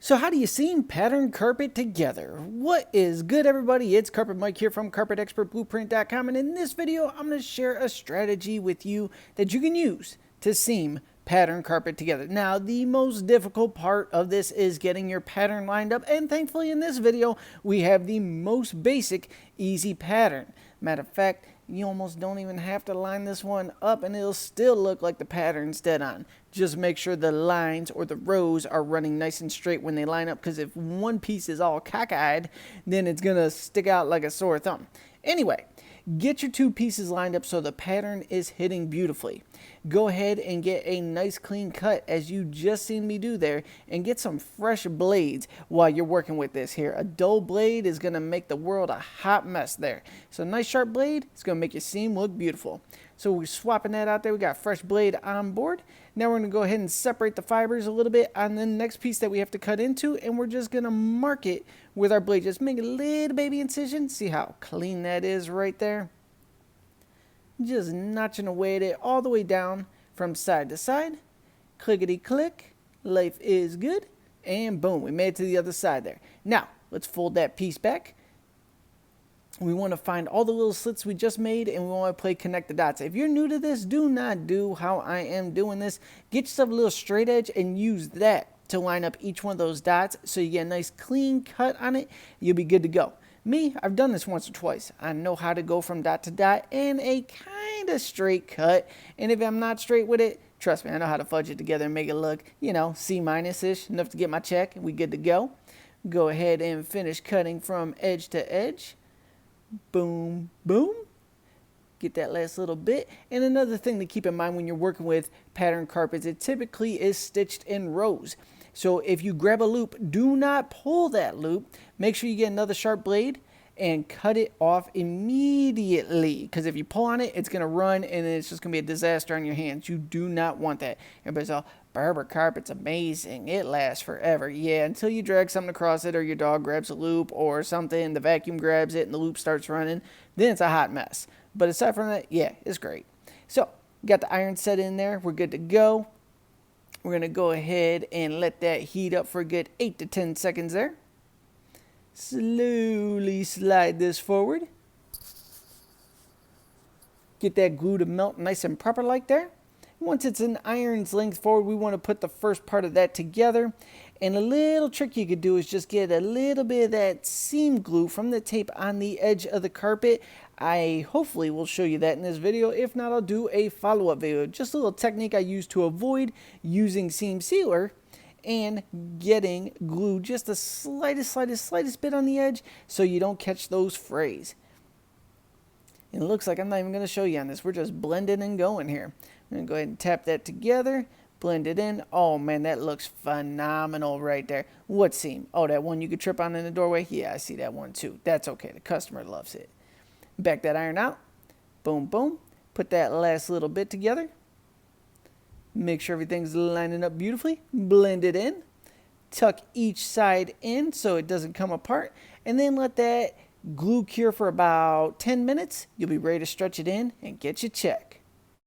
So how do you seam pattern carpet together? What is good, everybody? It's Carpet Mike here from CarpetExpertBlueprint.com, and in this video I'm going to share a strategy with you that you can use to seam pattern carpet together. Now, the most difficult part of this is getting your pattern lined up, and thankfully in this video we have the most basic easy pattern. Matter of fact, you almost don't even have to line this one up and it'll still look like the pattern's dead on. Just make sure the lines or the rows are running nice and straight when they line up, because if one piece is all cockeyed, then it's gonna stick out like a sore thumb. Anyway, get your two pieces lined up so the pattern is hitting beautifully. Go ahead and get a nice clean cut as you just seen me do there, and get some fresh blades while you're working with this here. A dull blade is going to make the world a hot mess there. So a nice sharp blade is going to make your seam look beautiful. So we're swapping that out there. We got fresh blade on board. Now we're going to go ahead and separate the fibers a little bit on the next piece that we have to cut into, and we're just going to mark it with our blade. Just make a little baby incision. See how clean that is right there? Just notching away at it all the way down from side to side. Clickety click. Life is good. And boom, we made it to the other side there. Now, let's fold that piece back. We want to find all the little slits we just made, and we want to play connect the dots. If you're new to this, do not do how I am doing this. Get yourself a little straight edge and use that to line up each one of those dots so you get a nice clean cut on it. You'll be good to go. Me, I've done this once or twice. I know how to go from dot to dot in a kind of straight cut. And if I'm not straight with it, trust me, I know how to fudge it together and make it look, C-ish, enough to get my check, and we good to go. Go ahead and finish cutting from edge to edge. Boom, boom. Get that last little bit. And another thing to keep in mind when you're working with pattern carpets, it typically is stitched in rows. So if you grab a loop, do not pull that loop. Make sure you get another sharp blade and cut it off immediately. Because if you pull on it, it's going to run and it's just going to be a disaster on your hands. You do not want that. Everybody's all, Berber carpet's amazing. It lasts forever. Yeah, until you drag something across it, or your dog grabs a loop or something, the vacuum grabs it and the loop starts running, then it's a hot mess. But aside from that, yeah, it's great. So, got the iron set in there. We're good to go. We're going to go ahead and let that heat up for a good 8 to 10 seconds there. Slowly slide this forward. Get that glue to melt nice and proper like there. Once it's an iron's length forward, we want to put the first part of that together. And a little trick you could do is just get a little bit of that seam glue from the tape on the edge of the carpet. I hopefully will show you that in this video. If not, I'll do a follow-up video. Just a little technique I use to avoid using seam sealer and getting glue just the slightest bit on the edge so you don't catch those frays. And it looks like I'm not even going to show you on this. We're just blending and going here. I'm going to go ahead and tap that together, blend it in. Oh man, that looks phenomenal right there. What seam? Oh, that one you could trip on in the doorway? Yeah, I see that one too. That's okay. The customer loves it. Back that iron out. Boom, boom. Put that last little bit together. Make sure everything's lining up beautifully. Blend it in. Tuck each side in so it doesn't come apart. And then let that glue cure for about 10 minutes. You'll be ready to stretch it in and get your check.